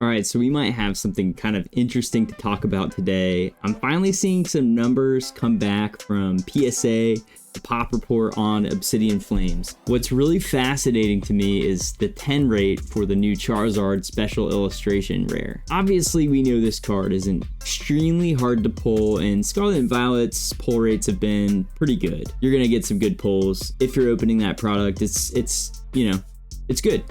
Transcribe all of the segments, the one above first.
All right, so we might have something kind of interesting to talk about today. I'm finally seeing some numbers come back from PSA, the pop report on Obsidian Flames. What's really fascinating to me is the 10 rate for the new Charizard Special Illustration Rare. Obviously, we know this card is extremely hard to pull, and Scarlet and Violet's pull rates have been pretty good. You're gonna get some good pulls if you're opening that product. It's good. It's good.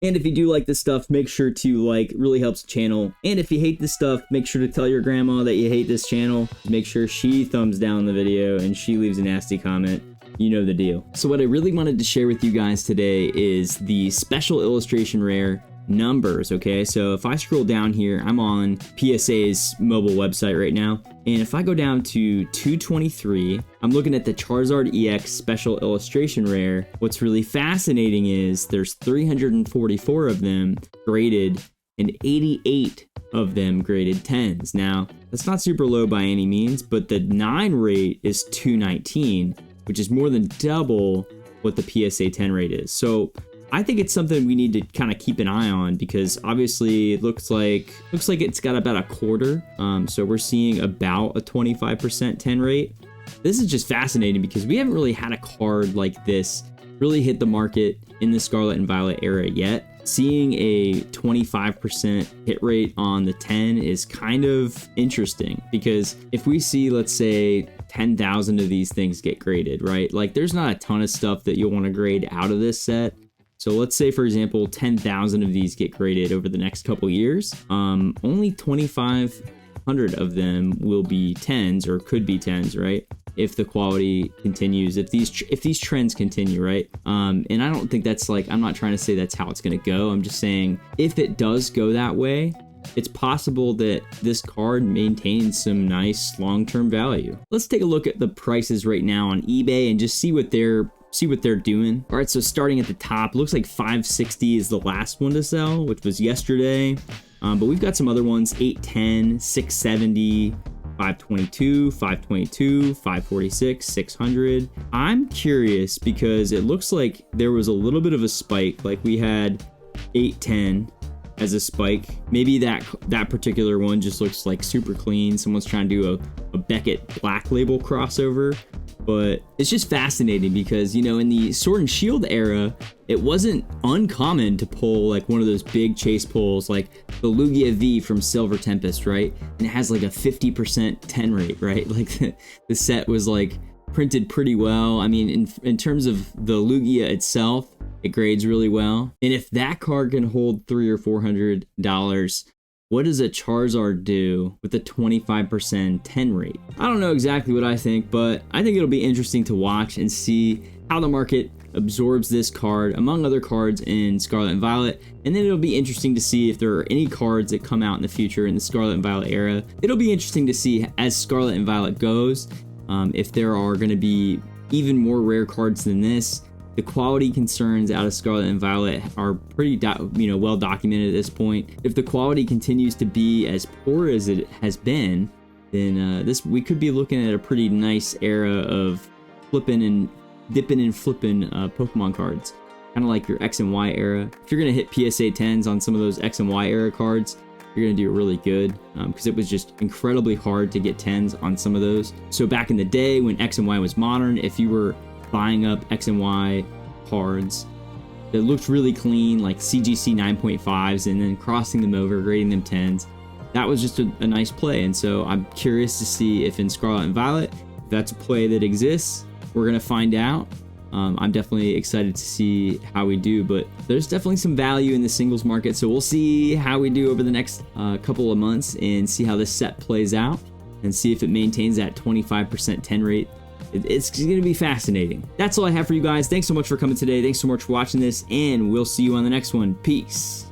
And if you do like this stuff, make sure to like, really helps the channel. And if you hate this stuff, make sure to tell your grandma that you hate this channel. Make sure she thumbs down the video and she leaves a nasty comment. You know the deal. So what I really wanted to share with you guys today is the Special Illustration Rare numbers, okay? So if I scroll down here, I'm on PSA's mobile website right now. And if I go down to 223, I'm looking at the Charizard EX Special Illustration Rare. What's really fascinating is there's 344 of them graded and 88 of them graded 10s. Now, that's not super low by any means, but the 9 rate is 219, which is more than double what the PSA 10 rate is. So I think it's something we need to kind of keep an eye on, because obviously it looks like it's got about a quarter. So we're seeing about a 25% 10 rate. This is just fascinating because we haven't really had a card like this really hit the market in the Scarlet and Violet era yet. Seeing a 25% hit rate on the 10 is kind of interesting, because if we see, let's say, 10,000 of these things get graded, right? Like, there's not a ton of stuff that you'll want to grade out of this set. So let's say, for example, 10,000 of these get graded over the next couple years. Only 2,500 of them will be 10s, or could be 10s, right? If the quality continues, if these trends continue, right? And I don't think that's like, I'm not trying to say that's how it's gonna go. I'm just saying, if it does go that way, it's possible that this card maintains some nice long-term value. Let's take a look at the prices right now on eBay and just see what they're doing. All right, so starting at the top, looks like 560 is the last one to sell, which was yesterday. But we've got some other ones, 810, 670, 522, 522, 546, 600. I'm curious because it looks like there was a little bit of a spike. Like, we had 810 as a spike. Maybe that particular one just looks like super clean. Someone's trying to do a Beckett Black Label crossover. But it's just fascinating because, you know, in the Sword and Shield era, it wasn't uncommon to pull like one of those big chase pulls, like the Lugia V from Silver Tempest, right? And it has like a 50% 10 rate, right? Like the set was like printed pretty well. I mean, in terms of the Lugia itself, it grades really well. And if that card can hold $300 or $400, what does a Charizard do with a 25% 10 rate? I don't know exactly what I think, but I think it'll be interesting to watch and see how the market absorbs this card among other cards in Scarlet and Violet. And then it'll be interesting to see if there are any cards that come out in the future in the Scarlet and Violet era. It'll be interesting to see as Scarlet and Violet goes, if there are going to be even more rare cards than this. The quality concerns out of Scarlet and Violet are pretty well documented at this point. If the quality continues to be as poor as it has been, then we could be looking at a pretty nice era of flipping and dipping and flipping Pokemon cards. Kind of like your X and Y era. If you're going to hit PSA 10s on some of those X and Y era cards, you're going to do really good, because it was just incredibly hard to get 10s on some of those. So back in the day when X and Y was modern, if you were buying up X and Y cards that looked really clean, like CGC 9.5s, and then crossing them over, grading them 10s, that was just a nice play. And so I'm curious to see if in Scarlet and Violet, if that's a play that exists. We're gonna find out. I'm definitely excited to see how we do, but there's definitely some value in the singles market, so we'll see how we do over the next couple of months and see how this set plays out and see if it maintains that 25% 10 rate. It's going to be fascinating. That's all I have for you guys. Thanks so much for coming today. Thanks so much for watching this, and we'll see you on the next one. Peace.